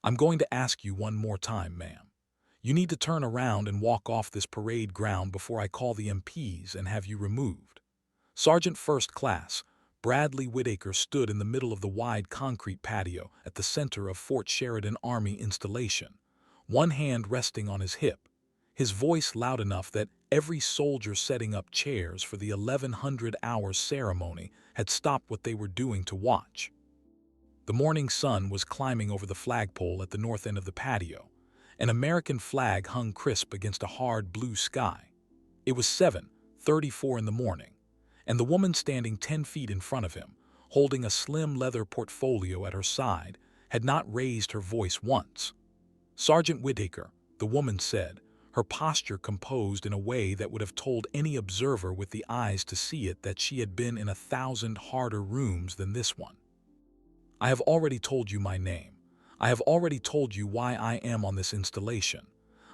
I'm going to ask you one more time, ma'am. You need to turn around and walk off this parade ground before I call the MPs and have you removed." Sergeant First Class Bradley Whitaker stood in the middle of the wide concrete patio at the center of Fort Sheridan Army installation, one hand resting on his hip, his voice loud enough that every soldier setting up chairs for the 1100-hour ceremony had stopped what they were doing to watch. The morning sun was climbing over the flagpole at the north end of the patio. An American flag hung crisp against a hard blue sky. It was 7:34 in the morning, and the woman standing 10 feet in front of him, holding a slim leather portfolio at her side, had not raised her voice once. "Sergeant Whitaker," the woman said, her posture composed in a way that would have told any observer with the eyes to see it that she had been in 1,000 harder rooms than this one. "I have already told you my name. I have already told you why I am on this installation.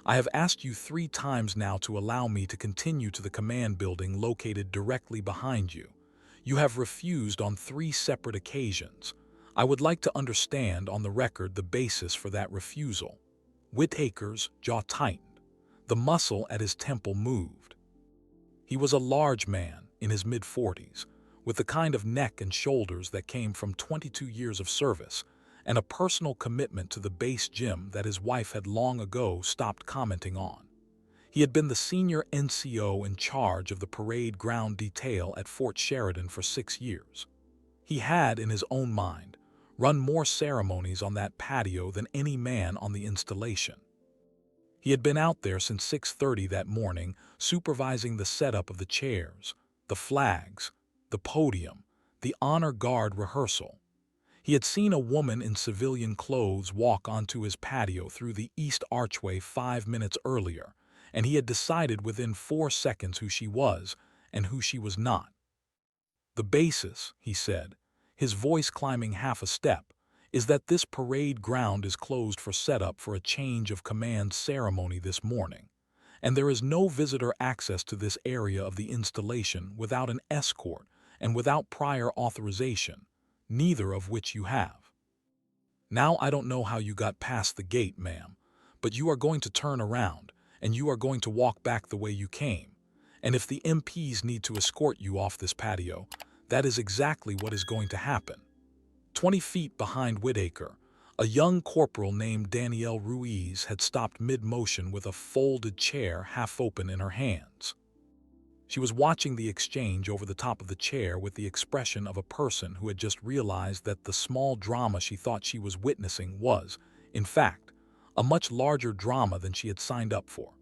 I have asked you 3 times now to allow me to continue to the command building located directly behind you. You have refused on 3 separate occasions. I would like to understand on the record the basis for that refusal." Whitaker's jaw tightened. The muscle at his temple moved. He was a large man in his mid-40s, with the kind of neck and shoulders that came from 22 years of service and a personal commitment to the base gym that his wife had long ago stopped commenting on. He had been the senior NCO in charge of the parade ground detail at Fort Sheridan for 6 years. He had, in his own mind, run more ceremonies on that patio than any man on the installation. He had been out there since 6:30 that morning, supervising the setup of the chairs, the flags, the podium, the honor guard rehearsal. He had seen a woman in civilian clothes walk onto his patio through the east archway 5 minutes earlier, and he had decided within 4 seconds who she was and who she was not. "The basis," he said, his voice climbing half a step, "is that this parade ground is closed for setup for a change of command ceremony this morning, and there is no visitor access to this area of the installation without an escort and without prior authorization, neither of which you have. Now I don't know how you got past the gate, ma'am, but you are going to turn around, and you are going to walk back the way you came, and if the MPs need to escort you off this patio, that is exactly what is going to happen." 20 feet behind Whitaker, a young corporal named Danielle Ruiz had stopped mid-motion with a folded chair half open in her hands. She was watching the exchange over the top of the chair with the expression of a person who had just realized that the small drama she thought she was witnessing was, in fact, a much larger drama than she had signed up for.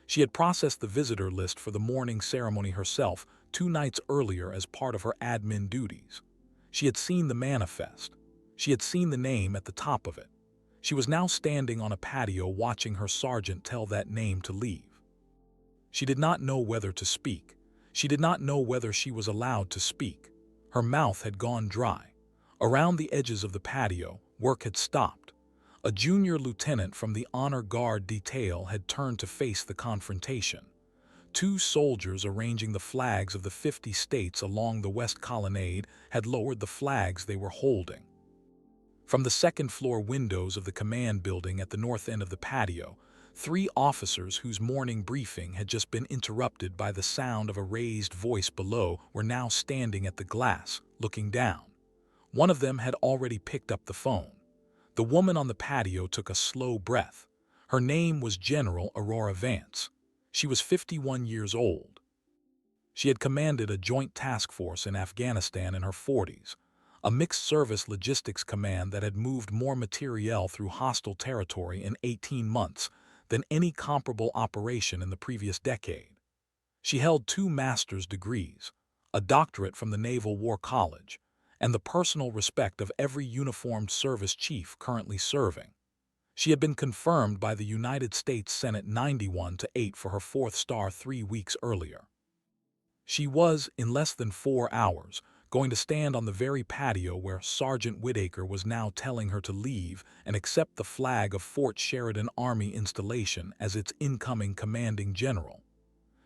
She had processed the visitor list for the morning ceremony herself 2 nights earlier as part of her admin duties. She had seen the manifest. She had seen the name at the top of it. She was now standing on a patio watching her sergeant tell that name to leave. She did not know whether to speak. She did not know whether she was allowed to speak. Her mouth had gone dry. Around the edges of the patio, work had stopped. A junior lieutenant from the honor guard detail had turned to face the confrontation. 2 soldiers arranging the flags of the 50 states along the west colonnade had lowered the flags they were holding. From the second-floor windows of the command building at the north end of the patio, 3 officers whose morning briefing had just been interrupted by the sound of a raised voice below were now standing at the glass, looking down. One of them had already picked up the phone. The woman on the patio took a slow breath. Her name was General Aurora Vance. She was 51 years old. She had commanded a joint task force in Afghanistan in her 40s, a mixed-service logistics command that had moved more materiel through hostile territory in 18 months than any comparable operation in the previous decade. She held 2 master's degrees, a doctorate from the Naval War College, and the personal respect of every uniformed service chief currently serving. She had been confirmed by the United States Senate 91-8 for her 4th star 3 weeks earlier. She was, in less than 4 hours, going to stand on the very patio where Sergeant Whitaker was now telling her to leave and accept the flag of Fort Sheridan Army installation as its incoming commanding general.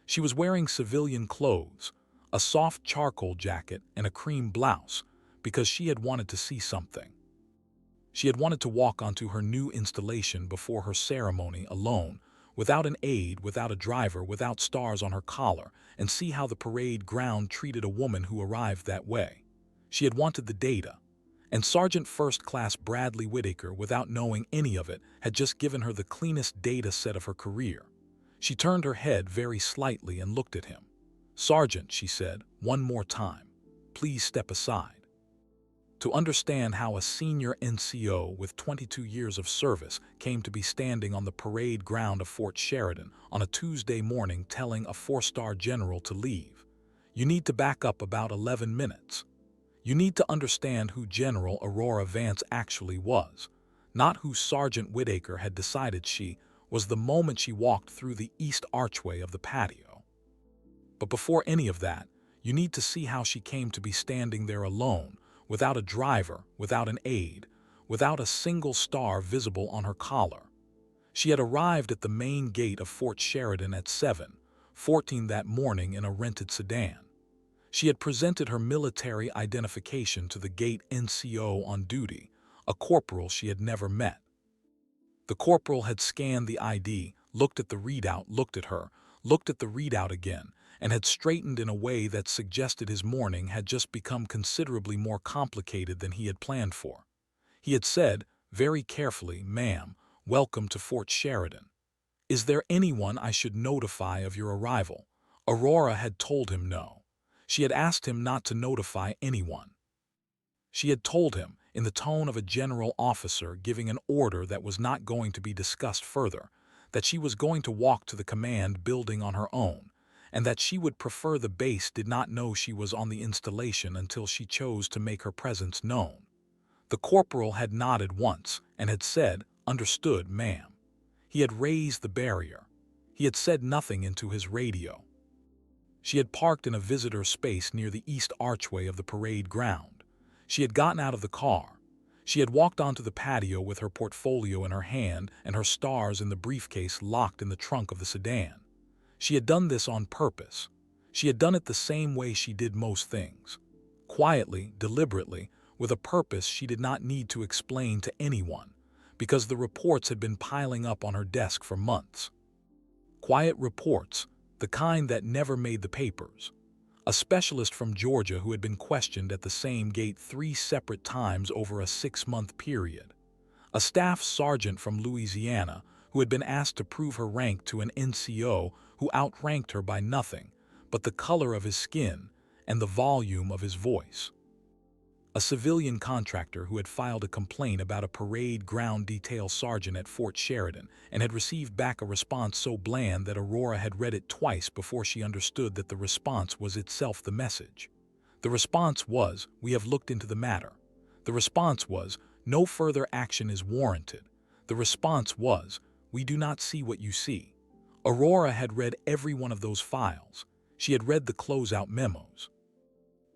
She was wearing civilian clothes, a soft charcoal jacket and a cream blouse, because she had wanted to see something. She had wanted to walk onto her new installation before her ceremony alone, without an aide, without a driver, without stars on her collar, and see how the parade ground treated a woman who arrived that way. She had wanted the data, and Sergeant First Class Bradley Whitaker, without knowing any of it, had just given her the cleanest data set of her career. She turned her head very slightly and looked at him. "Sergeant," she said, "one more time. Please step aside." To understand how a senior NCO with 22 years of service came to be standing on the parade ground of Fort Sheridan on a Tuesday morning telling a four-star general to leave, you need to back up about 11 minutes. You need to understand who General Aurora Vance actually was, not who Sergeant Whitaker had decided she was the moment she walked through the east archway of the patio. But before any of that, you need to see how she came to be standing there alone, without a driver, without an aide, without a single star visible on her collar. She had arrived at the main gate of Fort Sheridan at 7:14 that morning in a rented sedan. She had presented her military identification to the gate NCO on duty, a corporal she had never met. The corporal had scanned the ID, looked at the readout, looked at her, looked at the readout again, and had straightened in a way that suggested his morning had just become considerably more complicated than he had planned for. He had said, very carefully, "Ma'am, welcome to Fort Sheridan. Is there anyone I should notify of your arrival?" Aurora had told him no. She had asked him not to notify anyone. She had told him, in the tone of a general officer giving an order that was not going to be discussed further, that she was going to walk to the command building on her own, and that she would prefer the base did not know she was on the installation until she chose to make her presence known. The corporal had nodded once and had said, "Understood, ma'am." He had raised the barrier. He had said nothing into his radio. She had parked in a visitor space near the east archway of the parade ground. She had gotten out of the car. She had walked onto the patio with her portfolio in her hand and her stars in the briefcase locked in the trunk of the sedan. She had done this on purpose. She had done it the same way she did most things. Quietly, deliberately, with a purpose she did not need to explain to anyone, because the reports had been piling up on her desk for months. Quiet reports, the kind that never made the papers. A specialist from Georgia who had been questioned at the same gate 3 separate times over a 6-month period. A staff sergeant from Louisiana who had been asked to prove her rank to an NCO who outranked her by nothing but the color of his skin and the volume of his voice. A civilian contractor who had filed a complaint about a parade ground detail sergeant at Fort Sheridan and had received back a response so bland that Aurora had read it twice before she understood that the response was itself the message. The response was, "We have looked into the matter." The response was, "No further action is warranted." The response was, "We do not see what you see." Aurora had read every one of those files. She had read the closeout memos.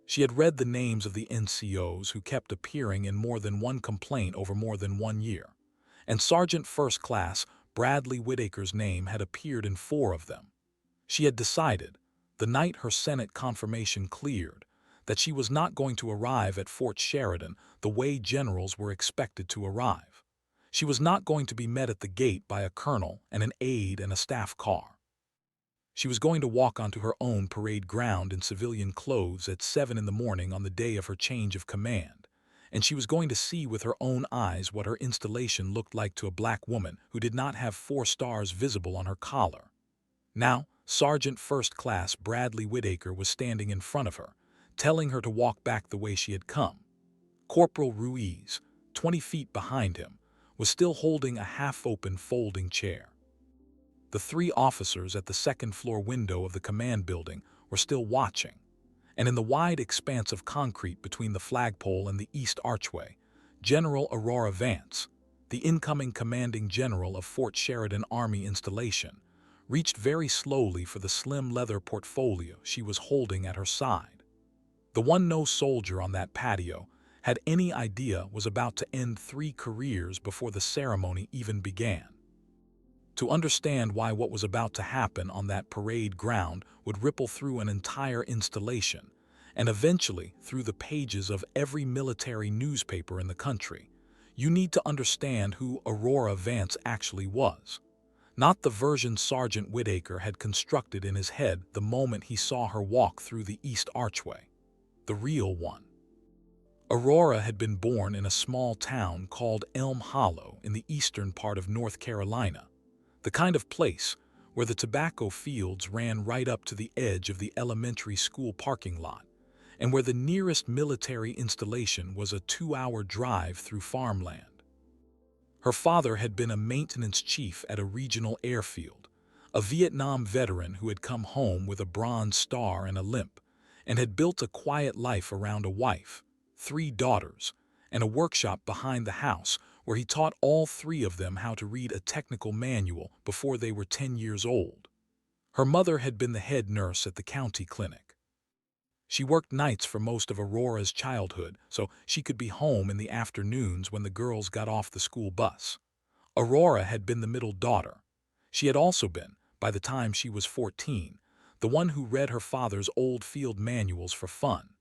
She had read the names of the NCOs who kept appearing in more than one complaint over more than 1 year, and Sergeant First Class Bradley Whitaker's name had appeared in 4 of them. She had decided, the night her Senate confirmation cleared, that she was not going to arrive at Fort Sheridan the way generals were expected to arrive. She was not going to be met at the gate by a colonel and an aide and a staff car. She was going to walk onto her own parade ground in civilian clothes at 7 in the morning on the day of her change of command, and she was going to see with her own eyes what her installation looked like to a black woman who did not have 4 stars visible on her collar. Now, Sergeant First Class Bradley Whitaker was standing in front of her, telling her to walk back the way she had come. Corporal Ruiz, 20 feet behind him, was still holding a half-open folding chair. The 3 officers at the second-floor window of the command building were still watching, and in the wide expanse of concrete between the flagpole and the east archway, General Aurora Vance, the incoming commanding general of Fort Sheridan Army installation, reached very slowly for the slim leather portfolio she was holding at her side. The one no soldier on that patio had any idea was about to end 3 careers before the ceremony even began. To understand why what was about to happen on that parade ground would ripple through an entire installation, and eventually through the pages of every military newspaper in the country, You need to understand who Aurora Vance actually was, not the version Sergeant Whitaker had constructed in his head the moment he saw her walk through the east archway. The real one. Aurora had been born in a small town called Elm Hollow in the eastern part of North Carolina, the kind of place where the tobacco fields ran right up to the edge of the elementary school parking lot, and where the nearest military installation was a 2-hour drive through farmland. Her father had been a maintenance chief at a regional airfield, a Vietnam veteran who had come home with a Bronze Star and a limp, and had built a quiet life around a wife, 3 daughters, and a workshop behind the house where he taught all 3 of them how to read a technical manual before they were 10 years old. Her mother had been the head nurse at the county clinic. She worked nights for most of Aurora's childhood, so she could be home in the afternoons when the girls got off the school bus. Aurora had been the middle daughter. She had also been, by the time she was 14, the one who read her father's old field manuals for fun.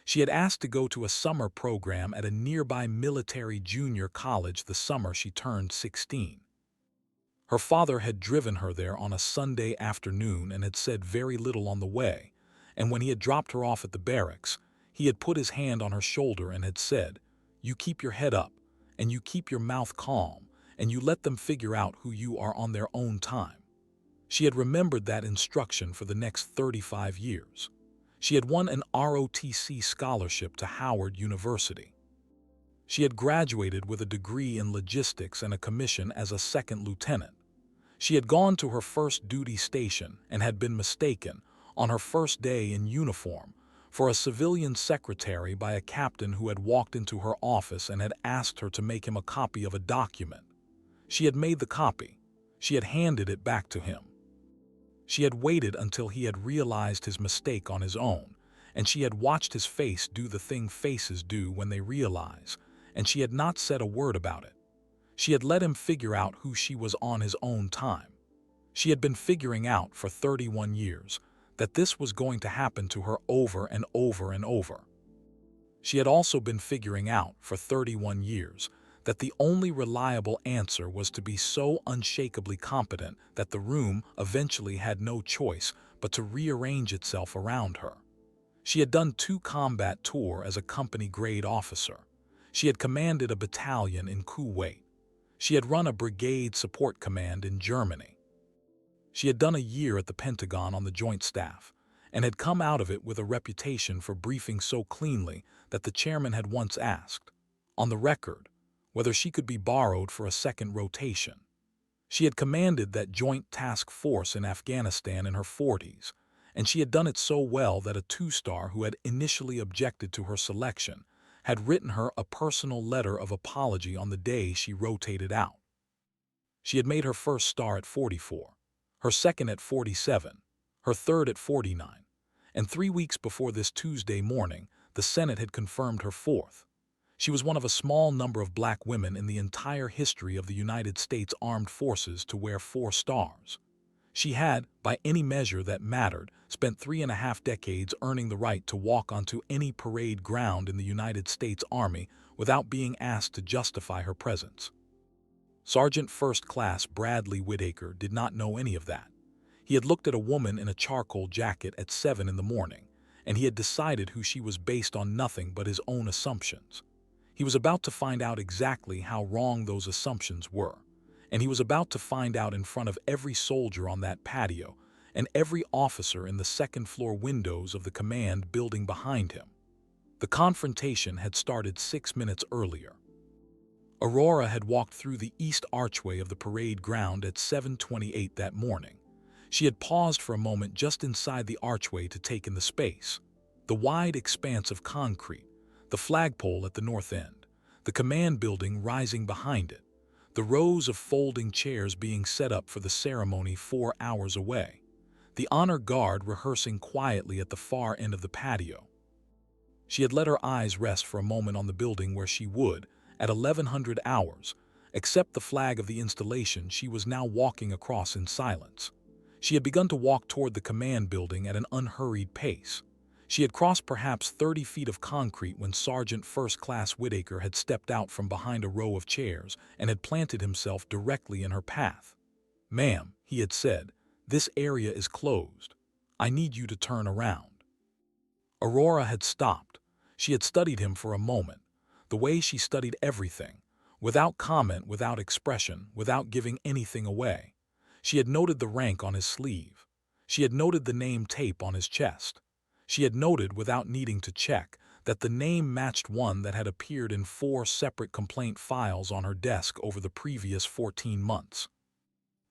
She had asked to go to a summer program at a nearby military junior college the summer she turned 16. Her father had driven her there on a Sunday afternoon and had said very little on the way, and when he had dropped her off at the barracks, he had put his hand on her shoulder and had said, "You keep your head up, and you keep your mouth calm, and you let them figure out who you are on their own time." She had remembered that instruction for the next 35 years. She had won an ROTC scholarship to Howard University. She had graduated with a degree in logistics and a commission as a second lieutenant. She had gone to her first duty station and had been mistaken, on her first day in uniform, for a civilian secretary by a captain who had walked into her office and had asked her to make him a copy of a document. She had made the copy. She had handed it back to him. She had waited until he had realized his mistake on his own, and she had watched his face do the thing faces do when they realize, and she had not said a word about it. She had let him figure out who she was on his own time. She had been figuring out for 31 years that this was going to happen to her over and over and over. She had also been figuring out for 31 years that the only reliable answer was to be so unshakably competent that the room eventually had no choice but to rearrange itself around her. She had done 2 combat tours as a company-grade officer. She had commanded a battalion in Kuwait. She had run a brigade support command in Germany. She had done a year at the Pentagon on the Joint Staff, and had come out of it with a reputation for briefing so cleanly that the chairman had once asked, on the record, whether she could be borrowed for a second rotation. She had commanded that joint task force in Afghanistan in her 40s, and she had done it so well that a 2-star who had initially objected to her selection had written her a personal letter of apology on the day she rotated out. She had made her first star at 44, her second at 47, her third at 49, and 3 weeks before this Tuesday morning, the Senate had confirmed her 4th. She was one of a small number of black women in the entire history of the United States Armed Forces to wear 4 stars. She had, by any measure that mattered, spent 3.5 decades earning the right to walk onto any parade ground in the United States Army without being asked to justify her presence. Sergeant First Class Bradley Whitaker did not know any of that. He had looked at a woman in a charcoal jacket at 7 in the morning, and he had decided who she was based on nothing but his own assumptions. He was about to find out exactly how wrong those assumptions were, and he was about to find out in front of every soldier on that patio and every officer in the second-floor windows of the command building behind him. The confrontation had started 6 minutes earlier. Aurora had walked through the east archway of the parade ground at 7:28 that morning. She had paused for a moment just inside the archway to take in the space, the wide expanse of concrete, the flagpole at the north end, the command building rising behind it, the rows of folding chairs being set up for the ceremony 4 hours away, the honor guard rehearsing quietly at the far end of the patio. She had let her eyes rest for a moment on the building where she would, at 1100 hours, accept the flag of the installation she was now walking across in silence. She had begun to walk toward the command building at an unhurried pace. She had crossed perhaps 30 feet of concrete when Sergeant First Class Whitaker had stepped out from behind a row of chairs and had planted himself directly in her path. "Ma'am," he had said, "this area is closed. I need you to turn around." Aurora had stopped. She had studied him for a moment, the way she studied everything, without comment, without expression, without giving anything away. She had noted the rank on his sleeve. She had noted the name tape on his chest. She had noted, without needing to check, that the name matched one that had appeared in 4 separate complaint files on her desk over the previous 14 months.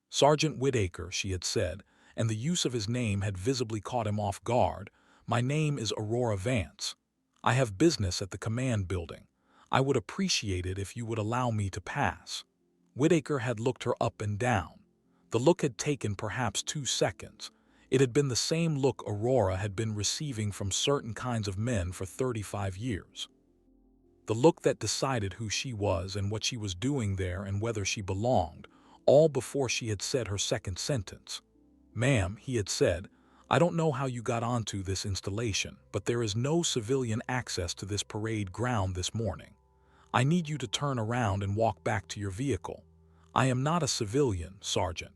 "Sergeant Whitaker," she had said, and the use of his name had visibly caught him off guard. "My name is Aurora Vance. I have business at the command building. I would appreciate it if you would allow me to pass." Whitaker had looked her up and down. The look had taken perhaps 2 seconds. It had been the same look Aurora had been receiving from certain kinds of men for 35 years. The look that decided who she was and what she was doing there and whether she belonged, all before she had said her second sentence. "Ma'am," he had said, "I don't know how you got onto this installation, but there is no civilian access to this parade ground this morning. I need you to turn around and walk back to your vehicle. I am not a civilian, Sergeant.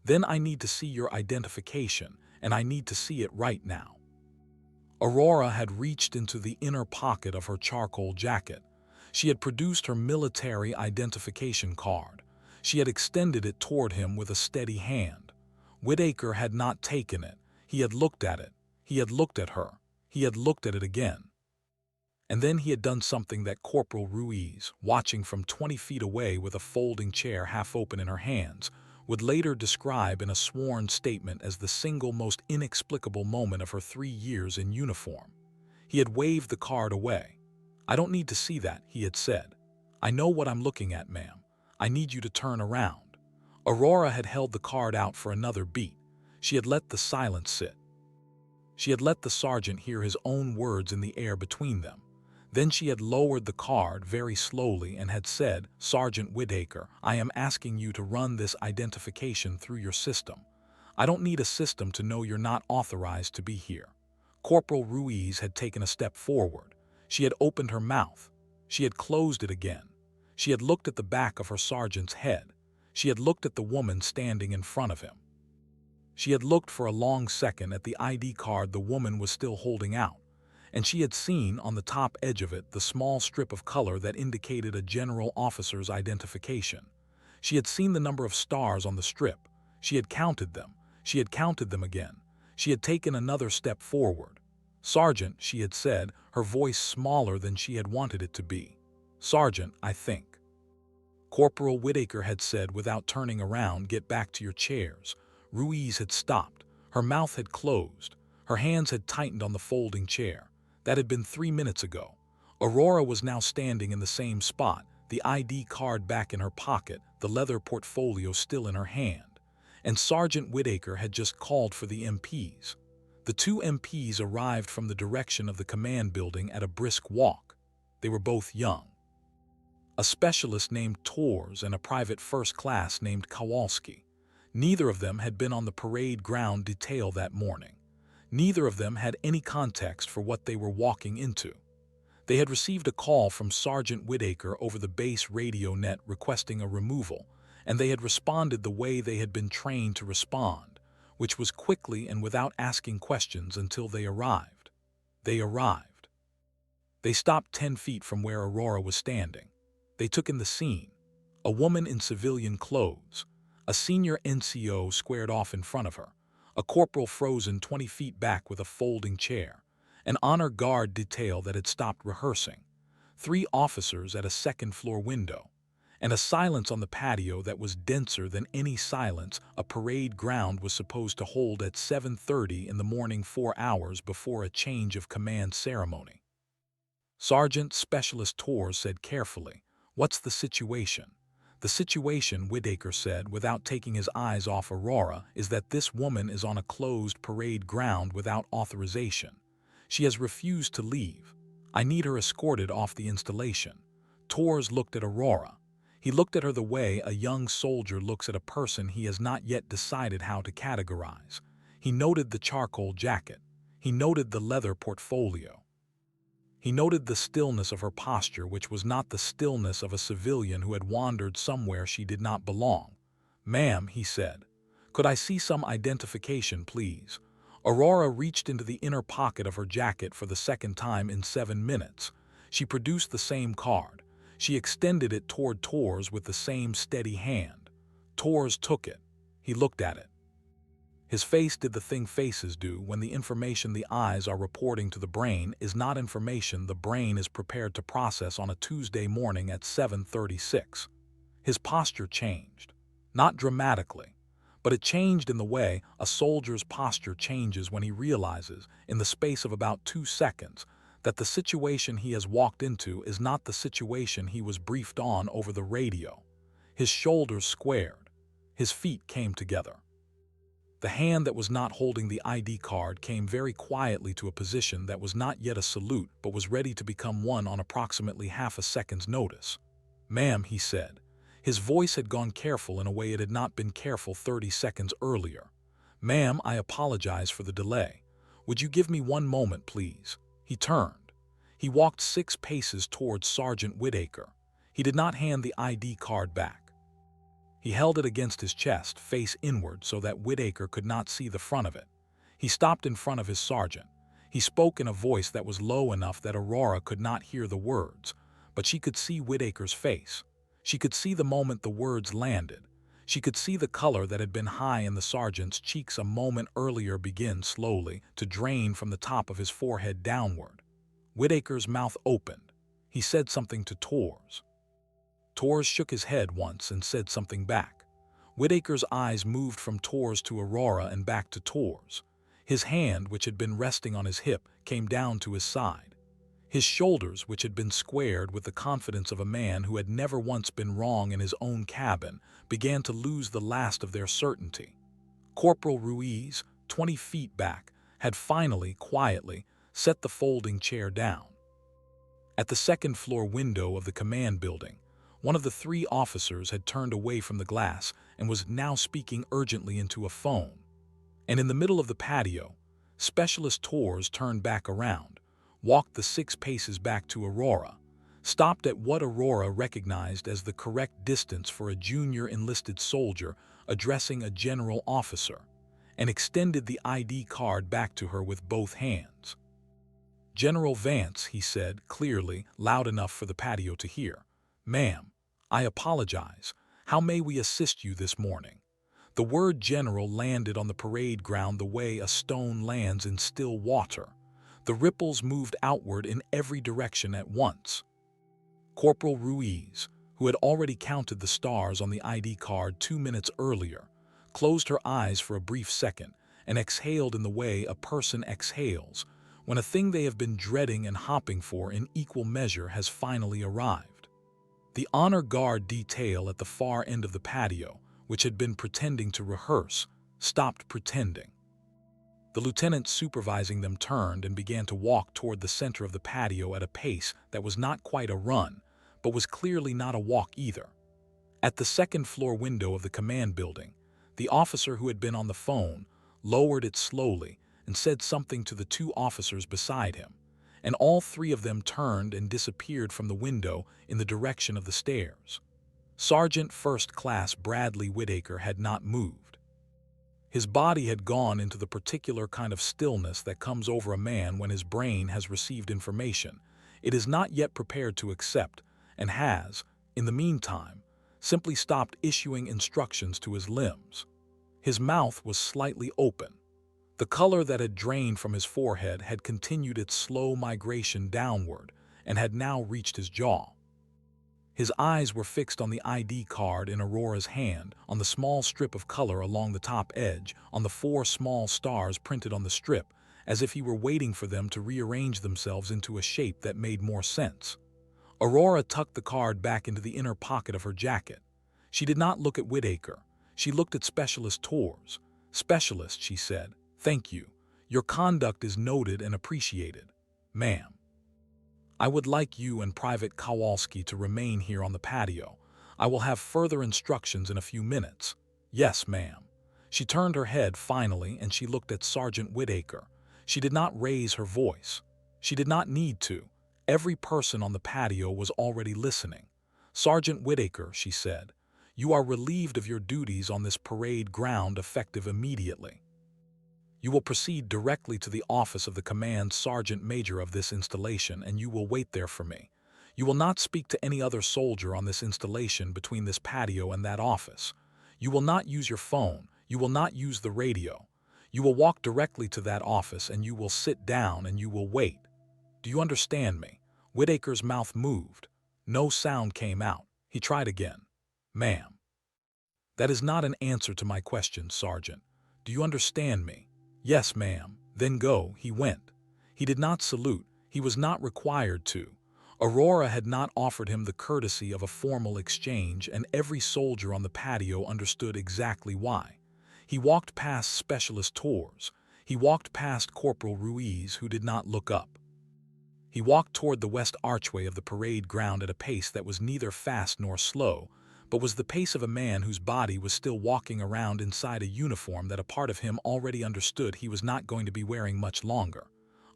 Then I need to see your identification, and I need to see it right now." Aurora had reached into the inner pocket of her charcoal jacket. She had produced her military identification card. She had extended it toward him with a steady hand. Whitaker had not taken it. He had looked at it. He had looked at her. He had looked at it again. And then he had done something that Corporal Ruiz, watching from 20 feet away with a folding chair half open in her hands, would later describe in a sworn statement as the single most inexplicable moment of her 3 years in uniform. He had waved the card away. "I don't need to see that," he had said. "I know what I'm looking at, ma'am. I need you to turn around." Aurora had held the card out for another beat. She had let the silence sit. She had let the sergeant hear his own words in the air between them. Then she had lowered the card very slowly and had said, "Sergeant Whitaker, I am asking you to run this identification through your system. I don't need a system to know you're not authorized to be here." Corporal Ruiz had taken a step forward. She had opened her mouth. She had closed it again. She had looked at the back of her sergeant's head. She had looked at the woman standing in front of him. She had looked for a long second at the ID card the woman was still holding out, and she had seen on the top edge of it the small strip of color that indicated a general officer's identification. She had seen the number of stars on the strip. She had counted them. She had counted them again. She had taken another step forward. "Sergeant," she had said, her voice smaller than she had wanted it to be. "Sergeant, I think." Corporal Whitaker had said without turning around, "Get back to your chairs." Ruiz had stopped. Her mouth had closed. Her hands had tightened on the folding chair. That had been 3 minutes ago. Aurora was now standing in the same spot, the ID card back in her pocket, the leather portfolio still in her hand. And Sergeant Whitaker had just called for the MPs. The 2 MPs arrived from the direction of the command building at a brisk walk. They were both young. A specialist named Torres and a private first class named Kowalski. Neither of them had been on the parade ground detail that morning. Neither of them had any context for what they were walking into. They had received a call from Sergeant Whitaker over the base radio net requesting a removal, and they had responded the way they had been trained to respond, which was quickly and without asking questions until they arrived. They arrived. They stopped 10 feet from where Aurora was standing. They took in the scene. A woman in civilian clothes. A senior NCO squared off in front of her. A corporal frozen 20 feet back with a folding chair. An honor guard detail that had stopped rehearsing. 3 officers at a second-floor window. And a silence on the patio that was denser than any silence a parade ground was supposed to hold at 7:30 in the morning, 4 hours before a change of command ceremony. Sergeant Specialist Torres said carefully, "What's the situation?" "The situation," Whitaker said without taking his eyes off Aurora, "is that this woman is on a closed parade ground without authorization. She has refused to leave. I need her escorted off the installation." Torres looked at Aurora. He looked at her the way a young soldier looks at a person he has not yet decided how to categorize. He noted the charcoal jacket. He noted the leather portfolio. He noted the stillness of her posture, which was not the stillness of a civilian who had wandered somewhere she did not belong. "Ma'am," he said, "could I see some identification, please?" Aurora reached into the inner pocket of her jacket for the second time in 7 minutes. She produced the same card. She extended it toward Torres with the same steady hand. Torres took it. He looked at it. His face did the thing faces do when the information the eyes are reporting to the brain is not information the brain is prepared to process on a Tuesday morning at 7:36. His posture changed. Not dramatically, but it changed in the way a soldier's posture changes when he realizes, in the space of about 2 seconds, that the situation he has walked into is not the situation he was briefed on over the radio. His shoulders squared. His feet came together. The hand that was not holding the ID card came very quietly to a position that was not yet a salute but was ready to become one on approximately half a second's notice. "Ma'am," he said. His voice had gone careful in a way it had not been careful 30 seconds earlier. "Ma'am, I apologize for the delay. Would you give me 1 moment, please?" He turned. He walked 6 paces towards Sergeant Whitaker. He did not hand the ID card back. He held it against his chest, face inward, so that Whitaker could not see the front of it. He stopped in front of his sergeant. He spoke in a voice that was low enough that Aurora could not hear the words, but she could see Whitaker's face. She could see the moment the words landed. She could see the color that had been high in the sergeant's cheeks a moment earlier begin slowly to drain from the top of his forehead downward. Whitaker's mouth opened. He said something to Torres. Torres shook his head once and said something back. Whitaker's eyes moved from Torres to Aurora and back to Torres. His hand, which had been resting on his hip, came down to his side. His shoulders, which had been squared with the confidence of a man who had never once been wrong in his own cabin, began to lose the last of their certainty. Corporal Ruiz, 20 feet back, had finally, quietly, set the folding chair down. At the second-floor window of the command building, one of the 3 officers had turned away from the glass and was now speaking urgently into a phone. And in the middle of the patio, Specialist Torres turned back around, walked the 6 paces back to Aurora, stopped at what Aurora recognized as the correct distance for a junior enlisted soldier addressing a general officer, and extended the ID card back to her with both hands. "General Vance," he said, clearly, loud enough for the patio to hear. "Ma'am, I apologize. How may we assist you this morning?" The word general landed on the parade ground the way a stone lands in still water. The ripples moved outward in every direction at once. Corporal Ruiz, who had already counted the stars on the ID card 2 minutes earlier, closed her eyes for a brief second and exhaled in the way a person exhales when a thing they have been dreading and hopping for in equal measure has finally arrived. The honor guard detail at the far end of the patio, which had been pretending to rehearse, stopped pretending. The lieutenant supervising them turned and began to walk toward the center of the patio at a pace that was not quite a run, but was clearly not a walk either. At the second-floor window of the command building, the officer who had been on the phone lowered it slowly and said something to the 2 officers beside him, and all 3 of them turned and disappeared from the window in the direction of the stairs. Sergeant First Class Bradley Whitaker had not moved. His body had gone into the particular kind of stillness that comes over a man when his brain has received information it is not yet prepared to accept, and has, in the meantime, simply stopped issuing instructions to his limbs. His mouth was slightly open. The color that had drained from his forehead had continued its slow migration downward and had now reached his jaw. His eyes were fixed on the ID card in Aurora's hand, on the small strip of color along the top edge, on the 4 small stars printed on the strip, as if he were waiting for them to rearrange themselves into a shape that made more sense. Aurora tucked the card back into the inner pocket of her jacket. She did not look at Whitaker. She looked at Specialist Torres. "Specialist," she said, "thank you. Your conduct is noted and appreciated. Ma'am, I would like you and Private Kowalski to remain here on the patio. I will have further instructions in a few minutes." "Yes, ma'am." She turned her head finally and she looked at Sergeant Whitaker. She did not raise her voice. She did not need to. Every person on the patio was already listening. "Sergeant Whitaker," she said, "you are relieved of your duties on this parade ground effective immediately. You will proceed directly to the office of the command sergeant major of this installation, and you will wait there for me. You will not speak to any other soldier on this installation between this patio and that office. You will not use your phone. You will not use the radio. You will walk directly to that office and you will sit down and you will wait. Do you understand me?" Whitaker's mouth moved. No sound came out. He tried again. "Ma'am." "That is not an answer to my question, Sergeant. Do you understand me?" "Yes, ma'am." "Then go." He went. He did not salute. He was not required to. Aurora had not offered him the courtesy of a formal exchange, and every soldier on the patio understood exactly why. He walked past Specialist Torres. He walked past Corporal Ruiz, who did not look up. He walked toward the west archway of the parade ground at a pace that was neither fast nor slow, but was the pace of a man whose body was still walking around inside a uniform that a part of him already understood he was not going to be wearing much longer.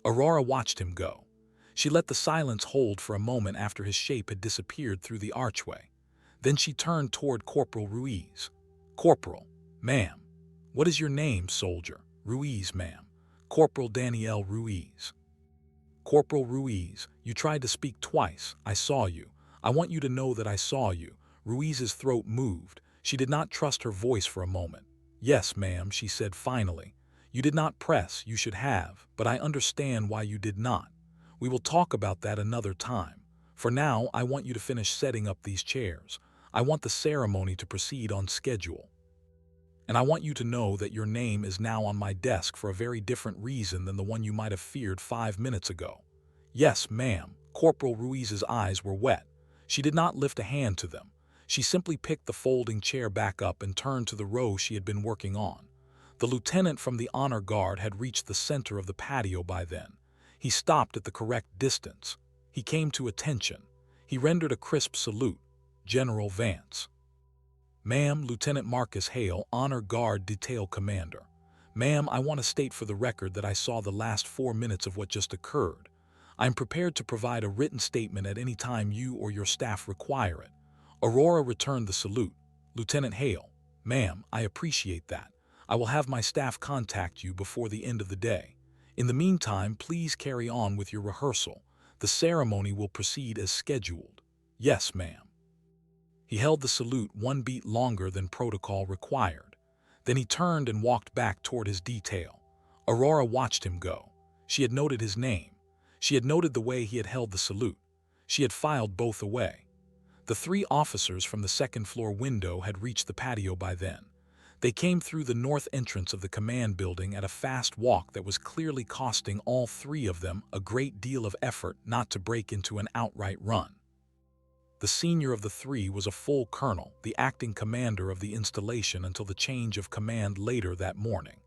Aurora watched him go. She let the silence hold for a moment after his shape had disappeared through the archway. Then she turned toward Corporal Ruiz. "Corporal." "Ma'am." "What is your name, soldier?" "Ruiz, ma'am." "Corporal Daniel Ruiz." "Corporal Ruiz, you tried to speak twice. I saw you. I want you to know that I saw you." Ruiz's throat moved. She did not trust her voice for a moment. "Yes, ma'am," she said finally. "You did not press. You should have, but I understand why you did not. We will talk about that another time. For now, I want you to finish setting up these chairs. I want the ceremony to proceed on schedule. And I want you to know that your name is now on my desk for a very different reason than the one you might have feared 5 minutes ago." "Yes, ma'am." Corporal Ruiz's eyes were wet. She did not lift a hand to them. She simply picked the folding chair back up and turned to the row she had been working on. The lieutenant from the honor guard had reached the center of the patio by then. He stopped at the correct distance. He came to attention. He rendered a crisp salute. "General Vance." "Ma'am." "Lieutenant Marcus Hale, Honor Guard Detail Commander." "Ma'am, I want to state for the record that I saw the last 4 minutes of what just occurred. I am prepared to provide a written statement at any time you or your staff require it." Aurora returned the salute. "Lieutenant Hale." "Ma'am, I appreciate that. I will have my staff contact you before the end of the day. In the meantime, please carry on with your rehearsal. The ceremony will proceed as scheduled." "Yes, ma'am." He held the salute 1 beat longer than protocol required. Then he turned and walked back toward his detail. Aurora watched him go. She had noted his name. She had noted the way he had held the salute. She had filed both away. The 3 officers from the second-floor window had reached the patio by then. They came through the north entrance of the command building at a fast walk that was clearly costing all 3 of them a great deal of effort not to break into an outright run. The senior of the 3 was a full colonel, the acting commander of the installation until the change of command later that morning.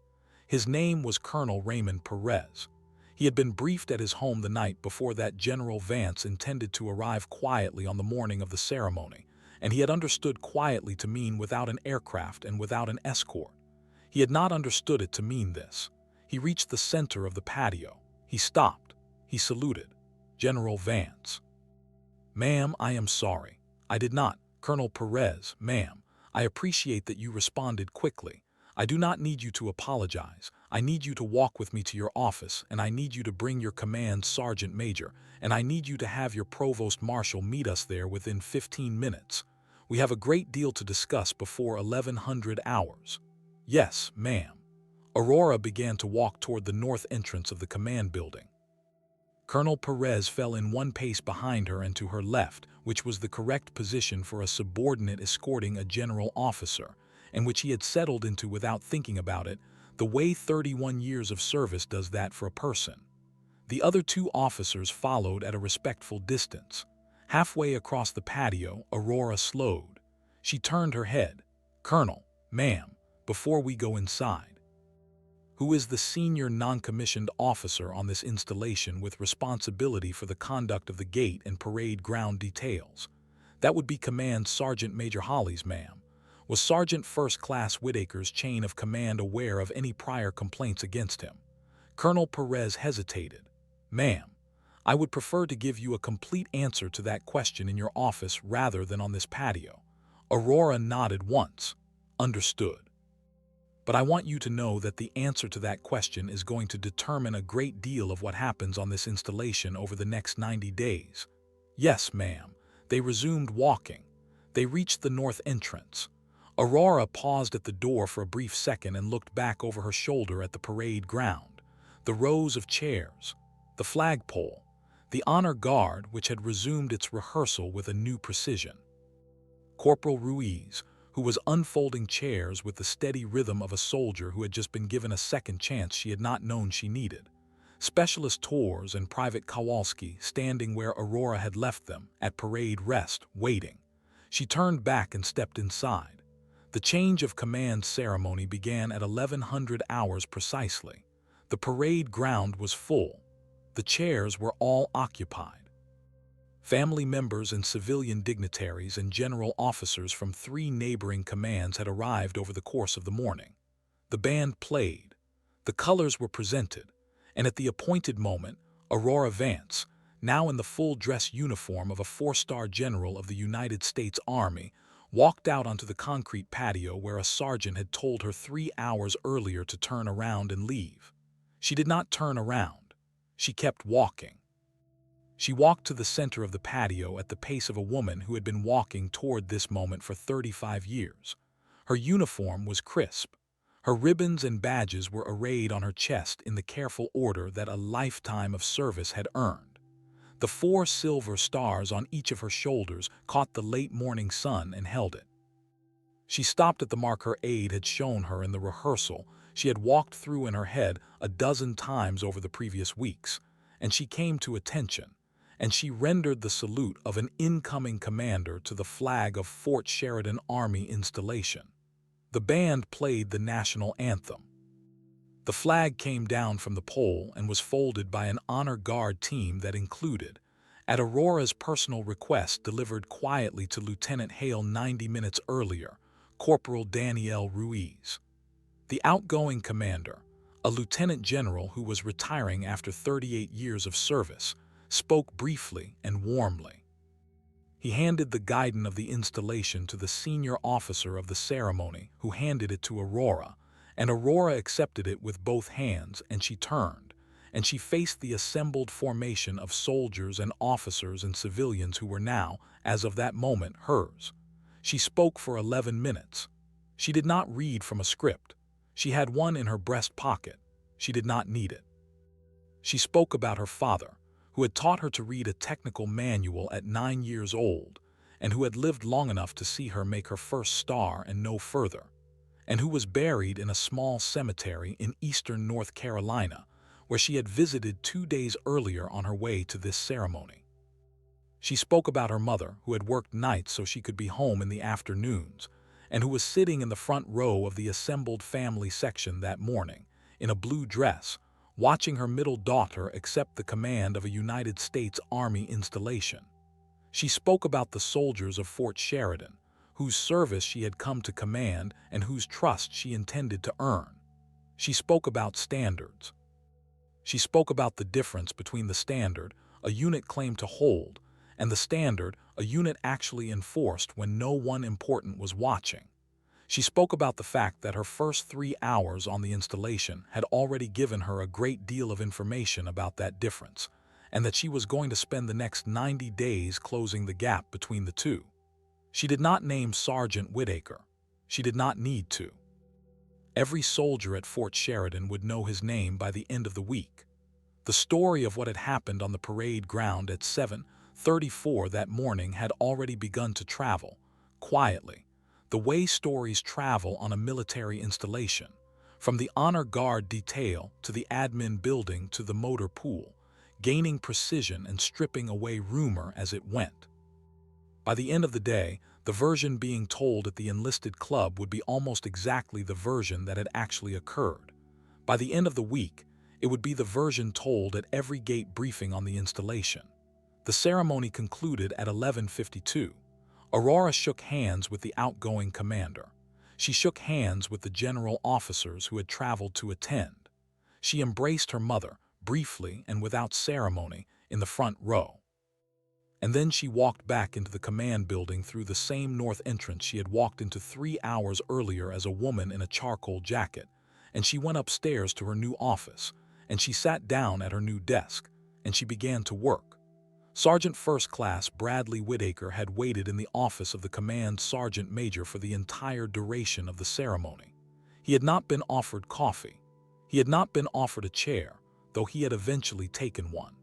His name was Colonel Raymond Perez. He had been briefed at his home the night before that General Vance intended to arrive quietly on the morning of the ceremony, and he had understood quietly to mean without an aircraft and without an escort. He had not understood it to mean this. He reached the center of the patio. He stopped. He saluted. "General Vance." "Ma'am, I am sorry. I did not." "Colonel Perez." "Ma'am, I appreciate that you responded quickly. I do not need you to apologize. I need you to walk with me to your office, and I need you to bring your command sergeant major, and I need you to have your provost marshal meet us there within 15 minutes. We have a great deal to discuss before 1100 hours." "Yes, ma'am." Aurora began to walk toward the north entrance of the command building. Colonel Perez fell in 1 pace behind her and to her left, which was the correct position for a subordinate escorting a general officer, and which he had settled into without thinking about it, the way 31 years of service does that for a person. The other 2 officers followed at a respectful distance. Halfway across the patio, Aurora slowed. She turned her head. "Colonel." "Ma'am, before we go inside." "Who is the senior non-commissioned officer on this installation with responsibility for the conduct of the gate and parade ground details?" "That would be Command Sergeant Major Hollis, ma'am." "Was Sergeant First Class Whitaker's chain of command aware of any prior complaints against him?" Colonel Perez hesitated. "Ma'am, I would prefer to give you a complete answer to that question in your office rather than on this patio." Aurora nodded once. "Understood. But I want you to know that the answer to that question is going to determine a great deal of what happens on this installation over the next 90 days. "Yes, ma'am." They resumed walking. They reached the north entrance. Aurora paused at the door for a brief second and looked back over her shoulder at the parade ground, the rows of chairs, the flagpole, the honor guard which had resumed its rehearsal with a new precision. Corporal Ruiz, who was unfolding chairs with the steady rhythm of a soldier who had just been given a second chance she had not known she needed. Specialist Torres and Private Kowalski standing where Aurora had left them, at parade rest, waiting. She turned back and stepped inside. The change of command ceremony began at 1100 hours precisely. The parade ground was full. The chairs were all occupied. Family members and civilian dignitaries and general officers from 3 neighboring commands had arrived over the course of the morning. The band played. The colors were presented, and at the appointed moment, Aurora Vance, now in the full dress uniform of a 4-star general of the United States Army, walked out onto the concrete patio where a sergeant had told her 3 hours earlier to turn around and leave. She did not turn around. She kept walking. She walked to the center of the patio at the pace of a woman who had been walking toward this moment for 35 years. Her uniform was crisp. Her ribbons and badges were arrayed on her chest in the careful order that a lifetime of service had earned. The 4 silver stars on each of her shoulders caught the late morning sun and held it. She stopped at the mark her aide had shown her in the rehearsal she had walked through in her head a dozen times over the previous weeks, and she came to attention, and she rendered the salute of an incoming commander to the flag of Fort Sheridan Army installation. The band played the national anthem. The flag came down from the pole and was folded by an honor guard team that included, at Aurora's personal request delivered quietly to Lieutenant Hale 90 minutes earlier, Corporal Daniel Ruiz. The outgoing commander, a lieutenant general who was retiring after 38 years of service, spoke briefly and warmly. He handed the guidon of the installation to the senior officer of the ceremony, who handed it to Aurora, and Aurora accepted it with both hands, and she turned, and she faced the assembled formation of soldiers and officers and civilians who were now, as of that moment, hers. She spoke for 11 minutes. She did not read from a script. She had one in her breast pocket. She did not need it. She spoke about her father, who had taught her to read a technical manual at 9 years old, and who had lived long enough to see her make her first star and no further, and who was buried in a small cemetery in eastern North Carolina, where she had visited 2 days earlier on her way to this ceremony. She spoke about her mother, who had worked nights so she could be home in the afternoons, and who was sitting in the front row of the assembled family section that morning, in a blue dress, watching her middle daughter accept the command of a United States Army installation. She spoke about the soldiers of Fort Sheridan, whose service she had come to command and whose trust she intended to earn. She spoke about standards. She spoke about the difference between the standard a unit claimed to hold and the standard a unit actually enforced when no one important was watching. She spoke about the fact that her first 3 hours on the installation had already given her a great deal of information about that difference, and that she was going to spend the next 90 days closing the gap between the two. She did not name Sergeant Whitaker. She did not need to. Every soldier at Fort Sheridan would know his name by the end of the week. The story of what had happened on the parade ground at 7:34 that morning had already begun to travel, quietly, the way stories travel on a military installation, from the honor guard detail to the admin building to the motor pool, gaining precision and stripping away rumor as it went. By the end of the day, the version being told at the enlisted club would be almost exactly the version that had actually occurred. By the end of the week, it would be the version told at every gate briefing on the installation. The ceremony concluded at 11:52. Aurora shook hands with the outgoing commander. She shook hands with the general officers who had traveled to attend. She embraced her mother, briefly and without ceremony, in the front row. And then she walked back into the command building through the same north entrance she had walked into 3 hours earlier as a woman in a charcoal jacket, and she went upstairs to her new office, and she sat down at her new desk, and she began to work. Sergeant First Class Bradley Whitaker had waited in the office of the command sergeant major for the entire duration of the ceremony. He had not been offered coffee. He had not been offered a chair, though he had eventually taken one.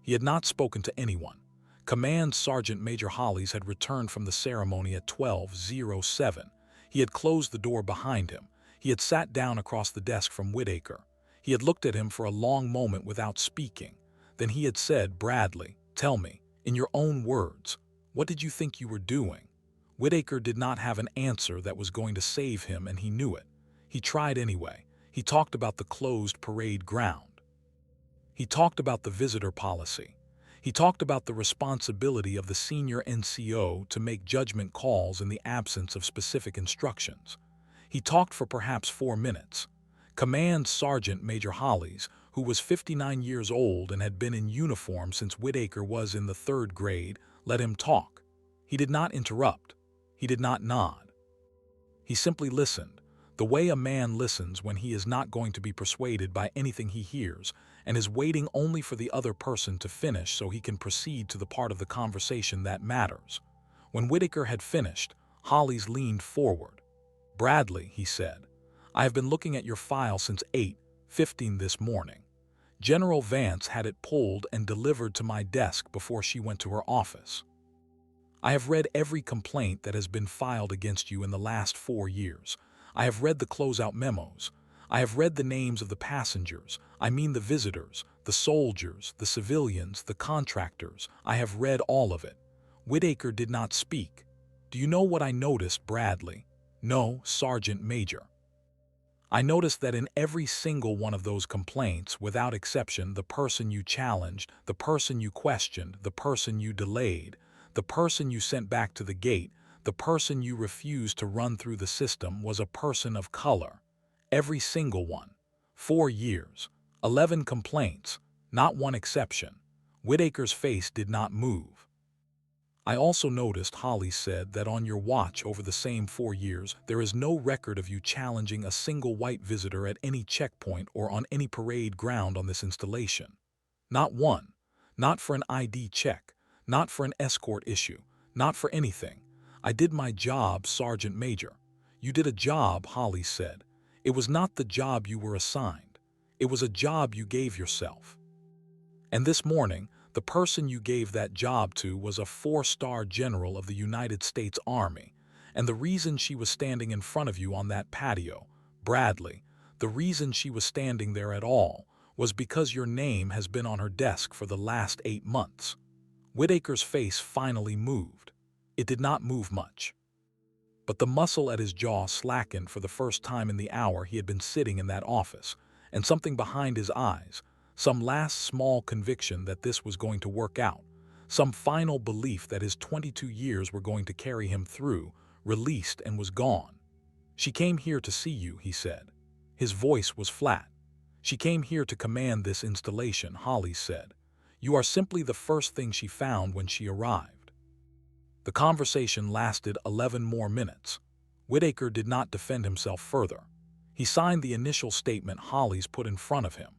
He had not spoken to anyone. Command Sergeant Major Hollis had returned from the ceremony at 12:07. He had closed the door behind him. He had sat down across the desk from Whitaker. He had looked at him for a long moment without speaking. Then he had said, "Bradley, tell me, in your own words, what did you think you were doing?" Whitaker did not have an answer that was going to save him, and he knew it. He tried anyway. He talked about the closed parade ground. He talked about the visitor policy. He talked about the responsibility of the senior NCO to make judgment calls in the absence of specific instructions. He talked for perhaps 4 minutes. Command Sergeant Major Hollis, who was 59 years old and had been in uniform since Whitaker was in the 3rd grade, let him talk. He did not interrupt. He did not nod. He simply listened, the way a man listens when he is not going to be persuaded by anything he hears, and is waiting only for the other person to finish so he can proceed to the part of the conversation that matters. When Whitaker had finished, Hollis leaned forward. "Bradley," he said, "I have been looking at your file since 8:15 this morning. General Vance had it pulled and delivered to my desk before she went to her office. I have read every complaint that has been filed against you in the last 4 years. I have read the closeout memos. I have read the names of the passengers, I mean the visitors, the soldiers, the civilians, the contractors. I have read all of it." Whitaker did not speak. "Do you know what I noticed, Bradley?" "No, Sergeant Major." "I noticed that in every single one of those complaints, without exception, the person you challenged, the person you questioned, the person you delayed, the person you sent back to the gate, the person you refused to run through the system was a person of color. Every single one. 4 years. 11 complaints. Not one exception." Whitaker's face did not move. "I also noticed," Hollis said, "that on your watch over the same 4 years, there is no record of you challenging a single white visitor at any checkpoint or on any parade ground on this installation. Not one. Not for an ID check. Not for an escort issue. Not for anything. I did my job, Sergeant Major." "You did a job," Hollis said. "It was not the job you were assigned. It was a job you gave yourself. And this morning, the person you gave that job to was a 4-star general of the United States Army, and the reason she was standing in front of you on that patio, Bradley, the reason she was standing there at all, was because your name has been on her desk for the last 8 months. Whitaker's face finally moved. It did not move much. But the muscle at his jaw slackened for the first time in the hour he had been sitting in that office, and something behind his eyes, some last small conviction that this was going to work out, some final belief that his 22 years were going to carry him through, released and was gone. "She came here to see you," he said. His voice was flat. "She came here to command this installation," Hollis said. "You are simply the first thing she found when she arrived." The conversation lasted 11 more minutes. Whitaker did not defend himself further. He signed the initial statement Hollis put in front of him.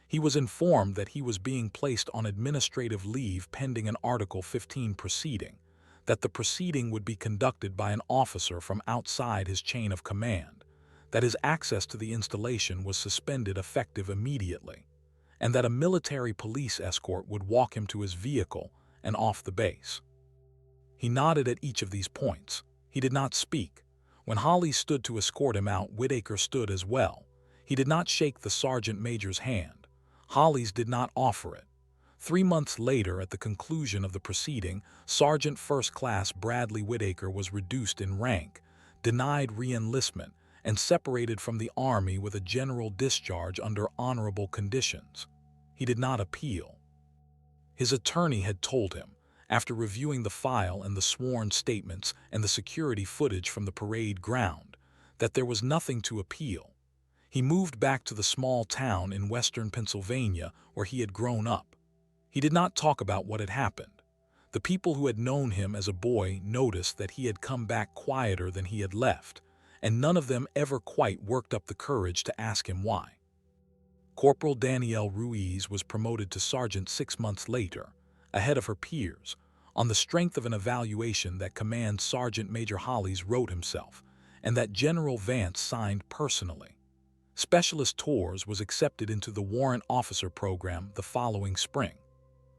He was informed that he was being placed on administrative leave pending an Article 15 proceeding, that the proceeding would be conducted by an officer from outside his chain of command, that his access to the installation was suspended effective immediately, and that a military police escort would walk him to his vehicle and off the base. He nodded at each of these points. He did not speak. When Hollis stood to escort him out, Whitaker stood as well. He did not shake the sergeant major's hand. Hollis did not offer it. 3 months later, at the conclusion of the proceeding, Sergeant First Class Bradley Whitaker was reduced in rank, denied re-enlistment, and separated from the Army with a general discharge under honorable conditions. He did not appeal. His attorney had told him, after reviewing the file and the sworn statements and the security footage from the parade ground, that there was nothing to appeal. He moved back to the small town in western Pennsylvania where he had grown up. He did not talk about what had happened. The people who had known him as a boy noticed that he had come back quieter than he had left, and none of them ever quite worked up the courage to ask him why. Corporal Danielle Ruiz was promoted to sergeant 6 months later, ahead of her peers, on the strength of an evaluation that Command Sergeant Major Hollies wrote himself, and that General Vance signed personally. Specialist Tours was accepted into the Warrant Officer Program the following spring.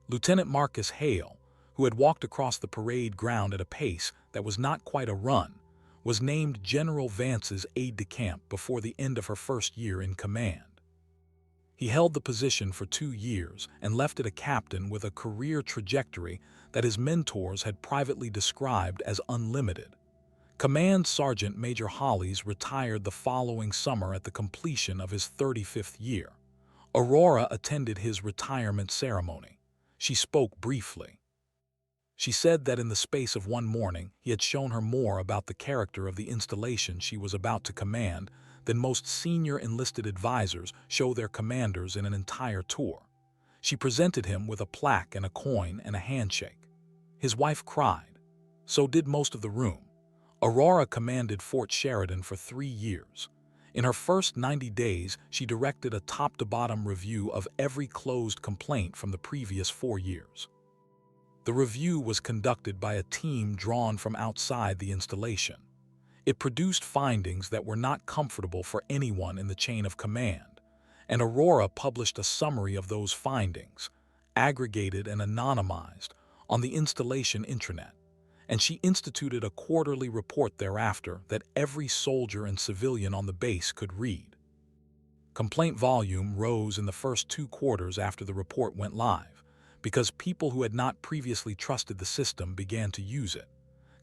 Lieutenant Marcus Hale, who had walked across the parade ground at a pace that was not quite a run, was named General Vance's aide-de-camp before the end of her first year in command. He held the position for 2 years and left it a captain with a career trajectory that his mentors had privately described as unlimited. Command Sergeant Major Hollies retired the following summer at the completion of his 35th year. Aurora attended his retirement ceremony. She spoke briefly. She said that in the space of one morning he had shown her more about the character of the installation she was about to command than most senior enlisted advisors show their commanders in an entire tour. She presented him with a plaque and a coin and a handshake. His wife cried. So did most of the room. Aurora commanded Fort Sheridan for 3 years. In her first 90 days, she directed a top-to-bottom review of every closed complaint from the previous 4 years. The review was conducted by a team drawn from outside the installation. It produced findings that were not comfortable for anyone in the chain of command, and Aurora published a summary of those findings, aggregated and anonymized, on the installation intranet, and she instituted a quarterly report thereafter that every soldier and civilian on the base could read. Complaint volume rose in the first 2 quarters after the report went live, because people who had not previously trusted the system began to use it.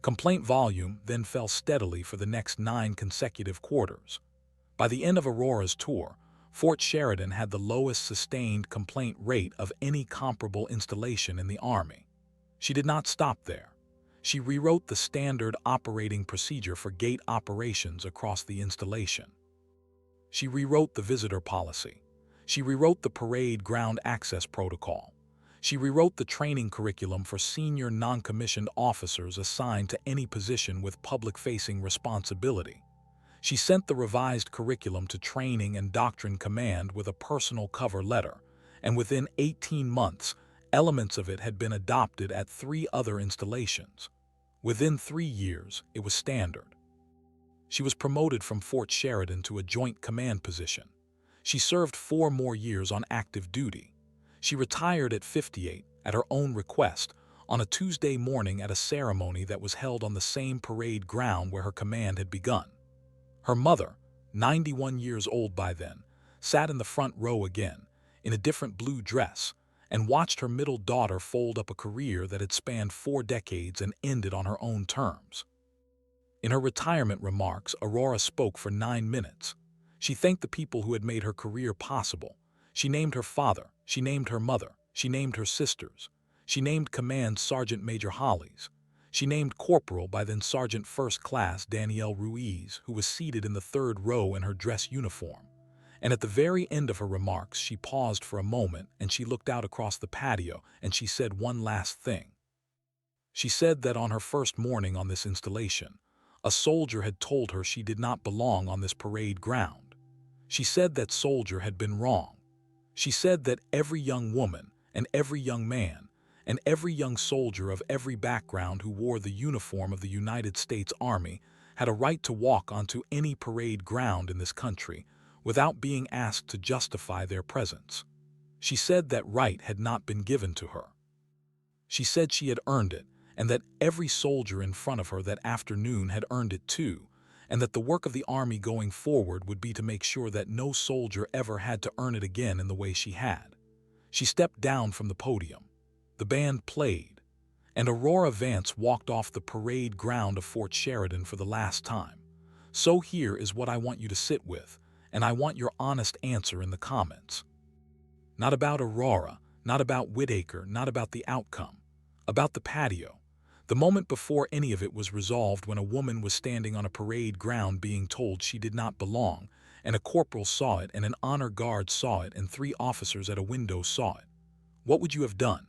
Complaint volume then fell steadily for the next 9 consecutive quarters. By the end of Aurora's tour, Fort Sheridan had the lowest sustained complaint rate of any comparable installation in the Army. She did not stop there. She rewrote the standard operating procedure for gate operations across the installation. She rewrote the visitor policy. She rewrote the parade ground access protocol. She rewrote the training curriculum for senior non-commissioned officers assigned to any position with public-facing responsibility. She sent the revised curriculum to Training and Doctrine Command with a personal cover letter, and within 18 months, elements of it had been adopted at 3 other installations. Within 3 years, it was standard. She was promoted from Fort Sheridan to a joint command position. She served 4 more years on active duty. She retired at 58, at her own request, on a Tuesday morning at a ceremony that was held on the same parade ground where her command had begun. Her mother, 91 years old by then, sat in the front row again, in a different blue dress, and watched her middle daughter fold up a career that had spanned 4 decades and ended on her own terms. In her retirement remarks, Aurora spoke for 9 minutes. She thanked the people who had made her career possible. She named her father, she named her mother, she named her sisters. She named Command Sergeant Major Hollies. She named Corporal by then Sergeant First Class Danielle Ruiz, who was seated in the 3rd row in her dress uniform. And at the very end of her remarks, she paused for a moment and she looked out across the patio and she said one last thing. She said that on her first morning on this installation, a soldier had told her she did not belong on this parade ground. She said that soldier had been wrong. She said that every young woman and every young man and every young soldier of every background who wore the uniform of the United States Army had a right to walk onto any parade ground in this country without being asked to justify their presence. She said that right had not been given to her. She said she had earned it, and that every soldier in front of her that afternoon had earned it too, and that the work of the Army going forward would be to make sure that no soldier ever had to earn it again in the way she had. She stepped down from the podium. The band played, and Aurora Vance walked off the parade ground of Fort Sheridan for the last time. So here is what I want you to sit with, and I want your honest answer in the comments. Not about Aurora, not about Whitaker, not about the outcome. About the patio. The moment before any of it was resolved, when a woman was standing on a parade ground being told she did not belong, and a corporal saw it, and an honor guard saw it, and 3 officers at a window saw it. What would you have done?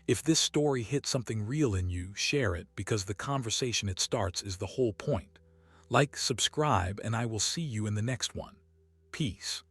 If this story hit something real in you, share it, because the conversation it starts is the whole point. Like, subscribe, and I will see you in the next one. Peace.